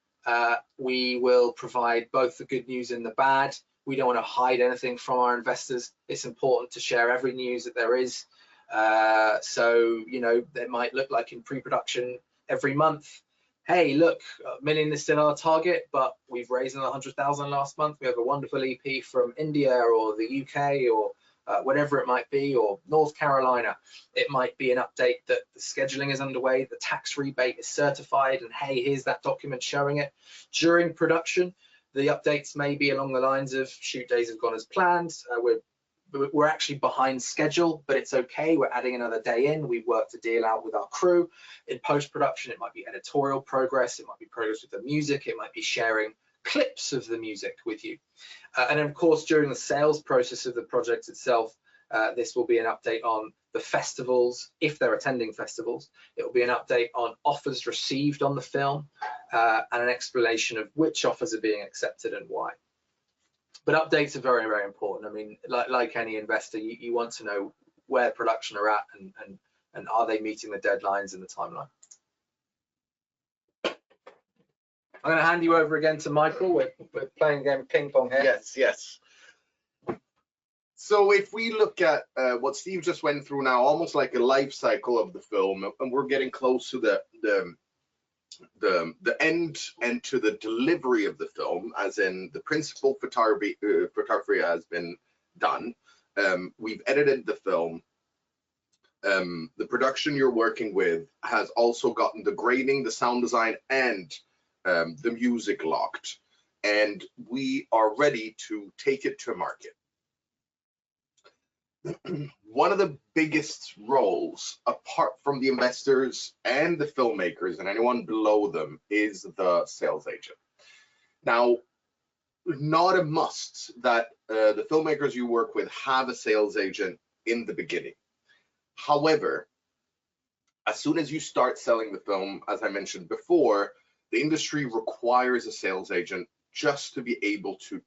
We will provide both the good news and the bad. We don't want to hide anything from our investors. It's important to share every news that there is. So, there might look like in pre-production every month, hey, look, $1 million is still our target, but we've raised another 100,000 last month. We have a wonderful EP from India or the UK or whatever it might be, or North Carolina. It might be an update that the scheduling is underway, the tax rebate is certified, and hey, here's that document showing it. During production, the updates may be along the lines of shoot days have gone as planned. We're actually behind schedule, but it's okay. We're adding another day in. We've worked a deal out with our crew. In post-production, it might be editorial progress. It might be progress with the music. It might be sharing clips of the music with you. And of course, during the sales process of the project itself, this will be an update on the festivals, if they're attending festivals. It will be an update on offers received on the film and an explanation of which offers are being accepted and why. But updates are very, very important. I mean, like any investor, you want to know where production are at and are they meeting the deadlines and the timeline. I'm going to hand you over again to Michael. We're playing a game of ping pong here. Yes, yes. So if we look at what Steve just went through now, almost like a life cycle of the film, and we're getting close to the end and to the delivery of the film, as in the principal photography has been done. We've edited the film. The production you're working with has also gotten the grading, the sound design, and the music locked, and we are ready to take it to market. One of the biggest roles, apart from the investors and the filmmakers and anyone below them, is the sales agent. Now, not a must that the filmmakers you work with have a sales agent in the beginning. However, as soon as you start selling the film, as I mentioned before, the industry requires a sales agent just to be able to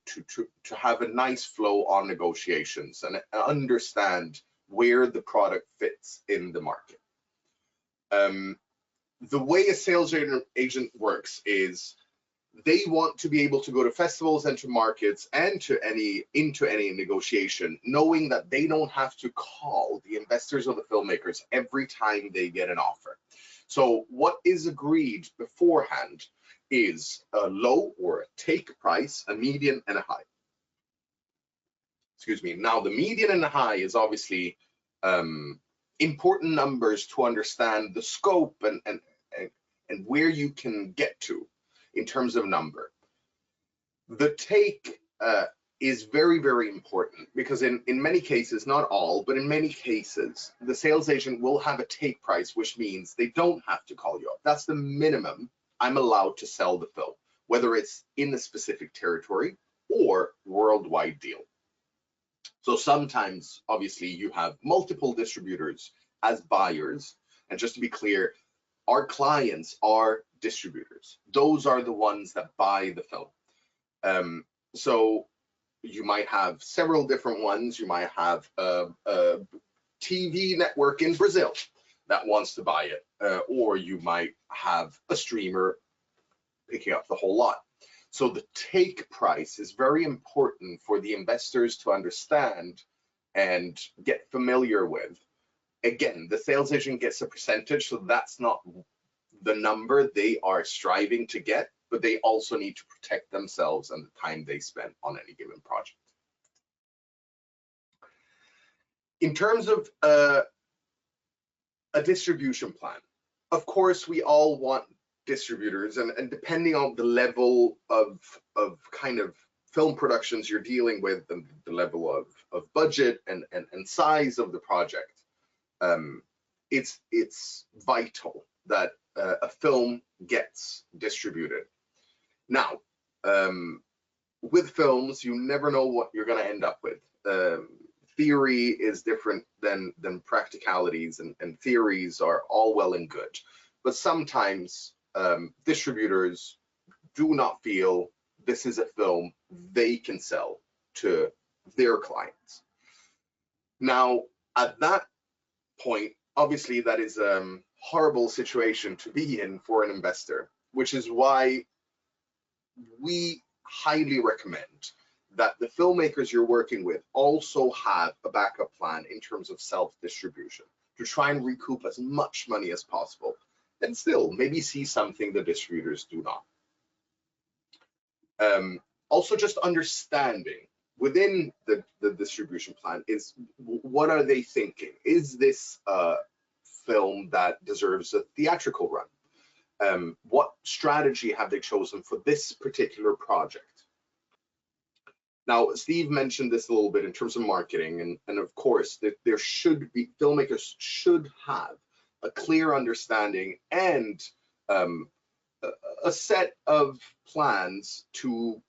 have a nice flow on negotiations and understand where the product fits in the market. The way a sales agent works is they want to be able to go to festivals and to markets and into any negotiation, knowing that they don't have to call the investors or the filmmakers every time they get an offer. So what is agreed beforehand is a low or a take price, a median, and a high. Excuse me. Now, the median and the high is obviously important numbers to understand the scope and where you can get to in terms of number. The take is very, very important because in many cases, not all, but in many cases, the sales agent will have a take price, which means they don't have to call you up. That's the minimum I'm allowed to sell the film, whether it's in a specific territory or worldwide deal. So sometimes, obviously, you have multiple distributors as buyers. And just to be clear, our clients are distributors. Those are the ones that buy the film. So you might have several different ones. You might have a TV network in Brazil that wants to buy it, or you might have a streamer picking up the whole lot. So the take price is very important for the investors to understand and get familiar with. Again, the sales agent gets a percentage, so that's not the number they are striving to get, but they also need to protect themselves and the time they spend on any given project. In terms of a distribution plan, of course, we all want distributors, and depending on the level of kind of film productions you're dealing with, and the level of budget and size of the project, it's vital that a film gets distributed. Now, with films, you never know what you're going to end up with. Theory is different than practicalities, and theories are all well and good, but sometimes distributors do not feel this is a film they can sell to their clients. Now, at that point, obviously that is a horrible situation to be in for an investor, which is why we highly recommend that the filmmakers you're working with also have a backup plan in terms of self-distribution to try and recoup as much money as possible, and still maybe see something the distributors do not. Also, just understanding within the distribution plan is, what are they thinking? Is this a film that deserves a theatrical run? What strategy have they chosen for this particular project? Now, Steve mentioned this a little bit in terms of marketing, and of course, there should be, filmmakers should have a clear understanding and a set of plans to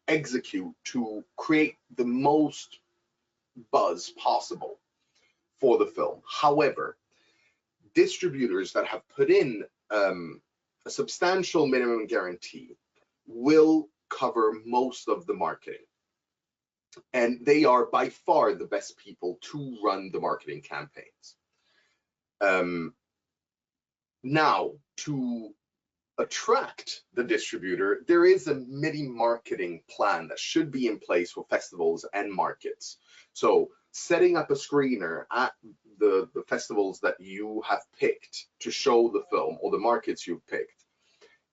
execute to create the most buzz possible for the film. However, distributors that have put in a substantial minimum guarantee will cover most of the marketing. And they are by far the best people to run the marketing campaigns. Now, to attract the distributor, there is a mini marketing plan that should be in place for festivals and markets. So setting up a screener at the festivals that you have picked to show the film, or the markets you've picked,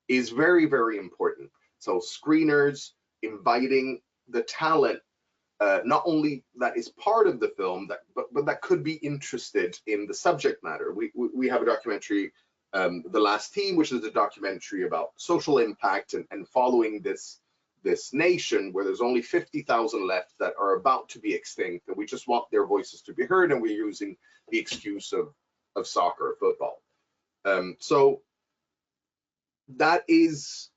is very, very important. So screeners, inviting the talent, not only that is part of the film, but that could be interested in the subject matter. We have a documentary, The Last Team, which is a documentary about social impact and following this nation where there's only 50,000 left that are about to be extinct, and we just want their voices to be heard, and we're using the excuse of soccer or football. So that is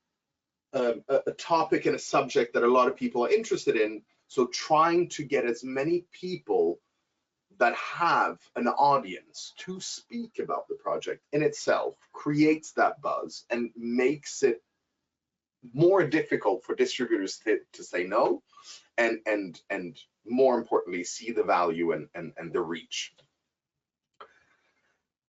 a topic and a subject that a lot of people are interested in. So trying to get as many people that have an audience to speak about the project in itself creates that buzz and makes it more difficult for distributors to say no, and more importantly, see the value and the reach.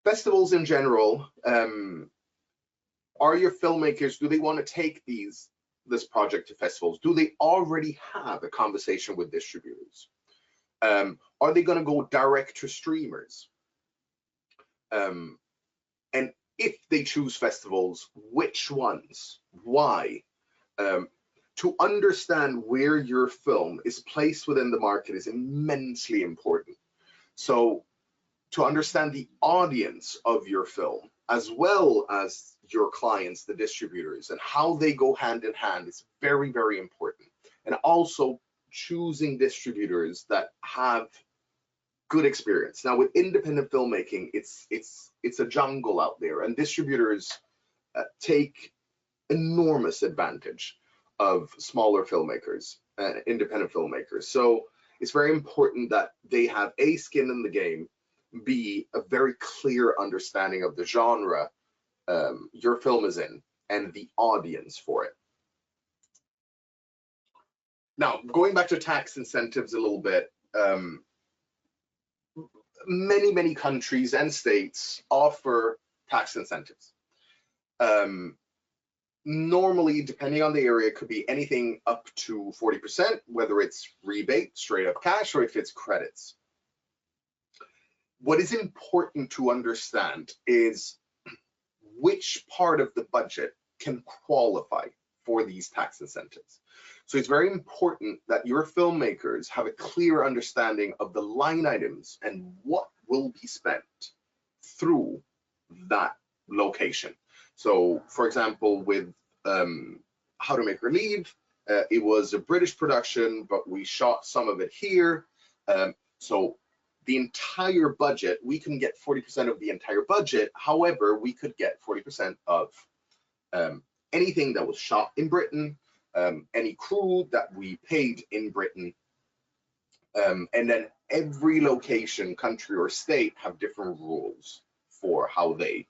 Festivals in general, are your filmmakers, do they want to take this project to festivals? Do they already have a conversation with distributors? Are they going to go direct to streamers? And if they choose festivals, which ones? Why? To understand where your film is placed within the market is immensely important. So to understand the audience of your film, as well as your clients, the distributors, and how they go hand in hand is very, very important. And also choosing distributors that have good experience. Now, with independent filmmaking, it's a jungle out there, and distributors take enormous advantage of smaller filmmakers, independent filmmakers. So it's very important that they have A, skin in the game, B, a very clear understanding of the genre your film is in and the audience for it. Now, going back to tax incentives a little bit, many countries and states offer tax incentives. Normally, depending on the area, it could be anything up to 40%, whether it's rebate, straight up cash, or if it's credits. What is important to understand is which part of the budget can qualify for these tax incentives. So it's very important that your filmmakers have a clear understanding of the line items and what will be spent through that location. So, for example, with How to Make Her Leave, it was a British production, but we shot some of it here. So the entire budget, we can get 40% of the entire budget. However, we could get 40% of anything that was shot in Britain, any crew that we paid in Britain, and then every location, country, or state have different rules for how they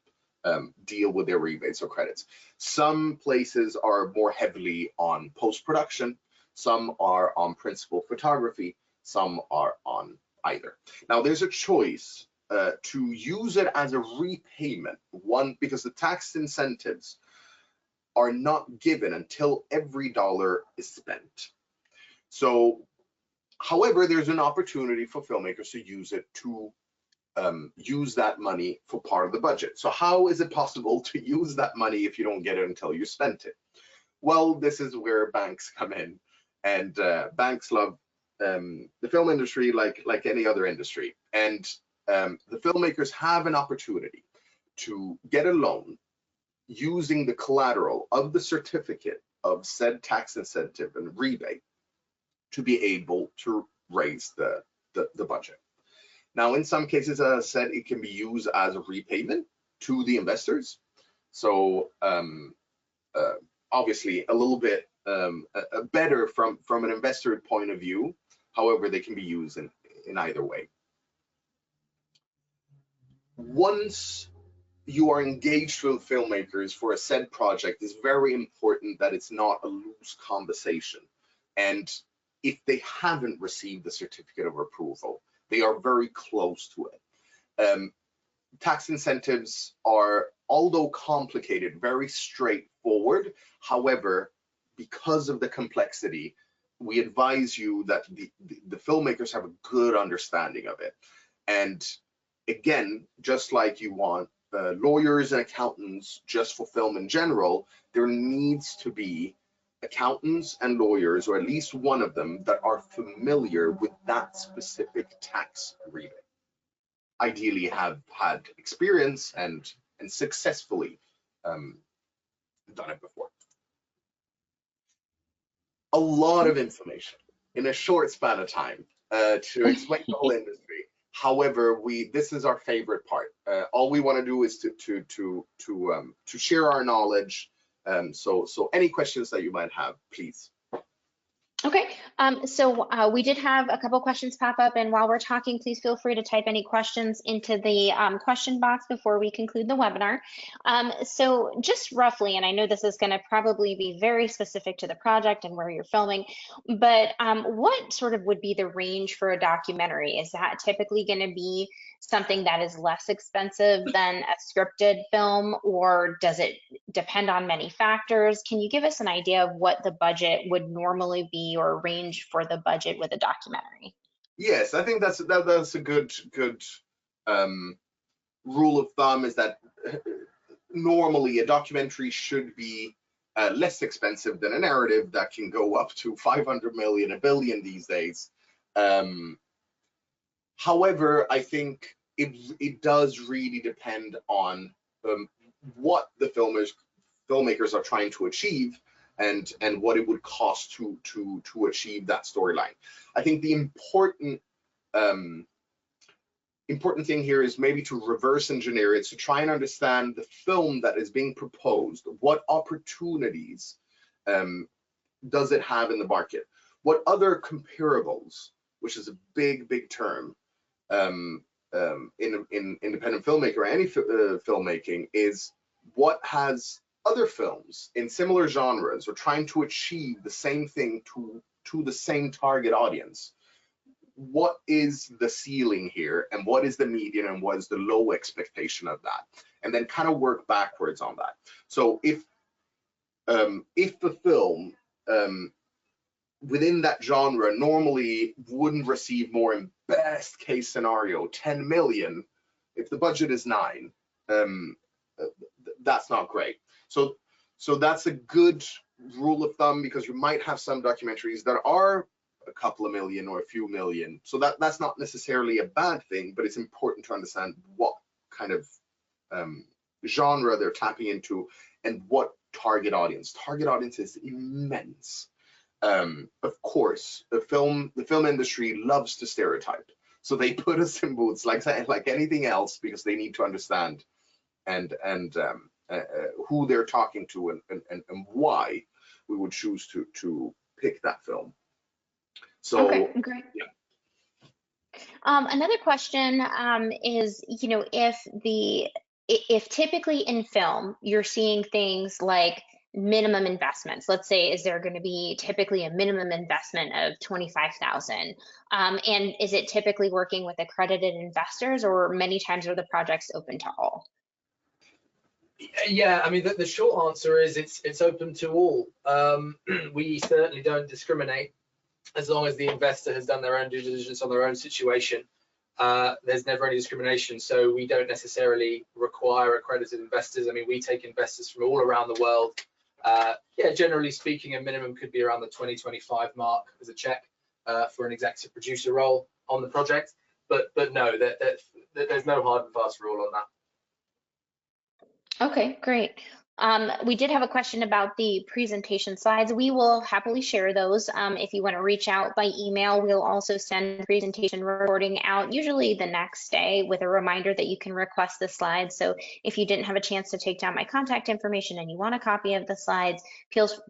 deal with their rebates or credits. Some places are more heavily on post-production, some are on principal photography, some are on either. Now, there's a choice to use it as a repayment, one, because the tax incentives are not given until every dollar is spent. So, however, there's an opportunity for filmmakers to use it to use that money for part of the budget. So how is it possible to use that money if you don't get it until you spent it? Well, this is where banks come in, and banks love the film industry like any other industry. And the filmmakers have an opportunity to get a loan using the collateral of the certificate of said tax incentive and rebate to be able to raise the budget. Now, in some cases, as I said, it can be used as a repayment to the investors. So obviously a little bit better from an investor point of view. However, they can be used in either way. once you are engaged with filmmakers for a said project, it's very important that it's not a loose conversation. And if they haven't received the certificate of approval, they are very close to it. Tax incentives are, although complicated, very straightforward. However, because of the complexity, we advise you that the filmmakers have a good understanding of it. And again, just like you want lawyers and accountants just for film in general, there needs to be accountants and lawyers, or at least one of them, that are familiar with that specific tax rebate. Ideally have had experience and successfully done it before. A lot of information in a short span of time to explain the whole industry. However, this is our favorite part. All we want to do is to share our knowledge. So any questions that you might have, please. Okay, so we did have a couple questions pop up, and while we're talking, please feel free to type any questions into the question box before we conclude the webinar. So just roughly, and I know this is going to probably be very specific to the project and where you're filming, but what sort of would be the range for a documentary? Is that typically going to be something that is less expensive than a scripted film, or does it depend on many factors? Can you give us an idea of what the budget would normally be, or range for the budget with a documentary? Yes, I think that's a good rule of thumb, is that normally a documentary should be less expensive than a narrative that can go up to 500 million, $1 billion these days. However, I think it does really depend on what the filmmakers are trying to achieve, and what it would cost to achieve that storyline. I think the important thing here is maybe to reverse engineer it, to try and understand the film that is being proposed. What opportunities does it have in the market? What other comparables, which is a big term in independent filmmaker or any filmmaking, is what has other films in similar genres or trying to achieve the same thing to the same target audience. What is the ceiling here, and what is the median, and what is the low expectation of that, and then kind of work backwards on that. So if the film within that genre normally wouldn't receive more, in best case scenario 10 million, if the budget is 9, that's not great. So that's a good rule of thumb, because you might have some documentaries that are a couple of million or a few million. So that's not necessarily a bad thing, but it's important to understand what kind of genre they're tapping into and what target audience. Target audience is immense. Of course, the film industry loves to stereotype. So they put us in booths like anything else, because they need to understand and who they're talking to, and why we would choose to pick that film. So, okay, great. Yeah. Another question is, if typically in film you're seeing things like minimum investments, let's say, is there going to be typically a minimum investment of 25,000? And is it typically working with accredited investors, or many times are the projects open to all? Yeah, I mean, the short answer is it's open to all. We certainly don't discriminate, as long as the investor has done their own due diligence on their own situation. There's never any discrimination, so we don't necessarily require accredited investors. I mean, we take investors from all around the world. Yeah, generally speaking, a minimum could be around the 20-25 mark as a check for an executive producer role on the project. But no, there's no hard and fast rule on that. Okay, great. We did have a question about the presentation slides. We will happily share those. If you want to reach out by email, we'll also send the presentation recording out usually the next day with a reminder that you can request the slides. So if you didn't have a chance to take down my contact information and you want a copy of the slides,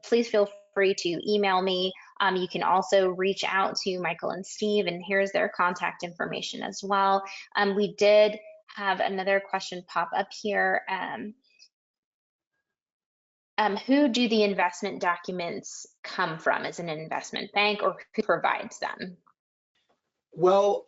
please feel free to email me. You can also reach out to Michael and Steve, and here's their contact information as well. We did have another question pop up here. Who do the investment documents come from? Is it an investment bank, or who provides them? Well,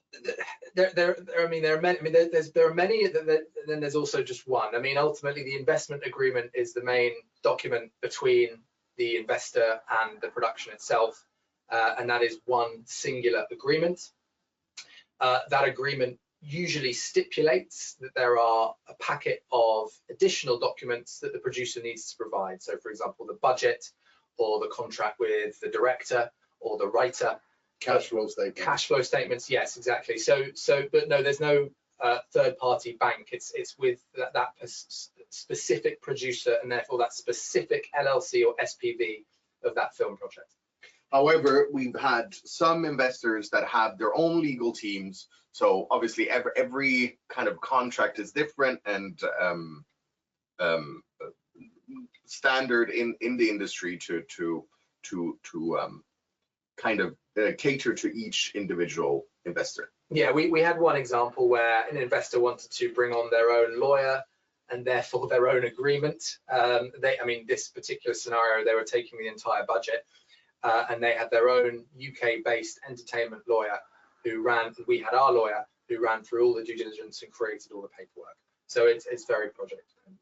there are many. I mean, there are many. Then there's also just one. I mean, ultimately, the investment agreement is the main document between the investor and the production itself, and that is one singular agreement. That agreement usually stipulates that there are a packet of additional documents that the producer needs to provide. So, for example, the budget, or the contract with the director or the writer. Cash flow statements. Cash flow statements, yes, exactly. But no, there's no third-party bank. It's with that specific producer, and therefore that specific LLC or SPV of that film project. However, we've had some investors that have their own legal teams. So obviously, every kind of contract is different, and standard in the industry to kind of cater to each individual investor. Yeah, we had one example where an investor wanted to bring on their own lawyer and therefore their own agreement. I mean, this particular scenario, they were taking the entire budget, and they had their own UK-based entertainment lawyer who ran. We had our lawyer who ran through all the due diligence and created all the paperwork. So it's very project dependent.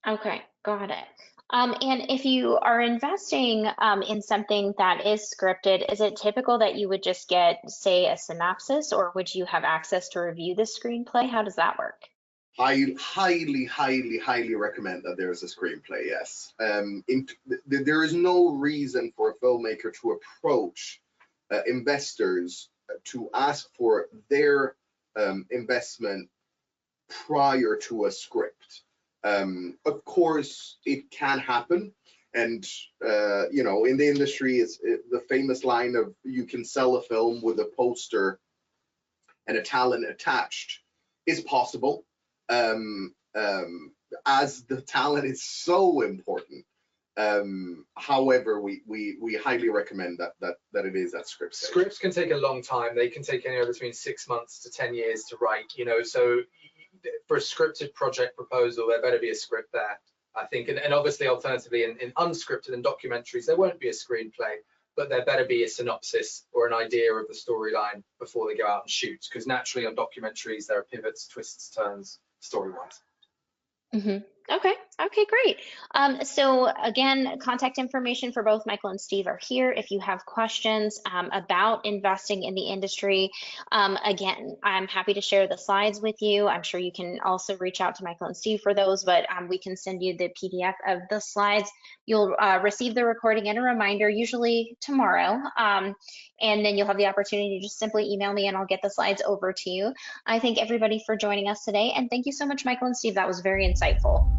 Okay, got it. And if you are investing in something that is scripted, is it typical that you would just get, say, a synopsis, or would you have access to review the screenplay? How does that work? I highly recommend that there is a screenplay, yes. There is no reason for a filmmaker to approach investors to ask for their investment prior to a script. Of course, it can happen, and you know, in the industry, it's the famous line of "you can sell a film with a poster and a talent attached" is possible, as the talent is so important. However, we highly recommend that it is at script stage. Scripts can take a long time. They can take anywhere between 6 months to 10 years to write. You know, so for a scripted project proposal, there better be a script there, I think. And obviously, alternatively, in unscripted and documentaries, there won't be a screenplay, but there better be a synopsis or an idea of the storyline before they go out and shoot. Because naturally, on documentaries, there are pivots, twists, turns, story-wise. Mm-hmm. Okay, great. So again, contact information for both Michael and Steve are here. If you have questions about investing in the industry, again, I'm happy to share the slides with you. I'm sure you can also reach out to Michael and Steve for those, but we can send you the PDF of the slides. You'll receive the recording and a reminder, usually tomorrow, and then you'll have the opportunity to just simply email me and I'll get the slides over to you. I thank everybody for joining us today, and thank you so much, Michael and Steve. That was very insightful.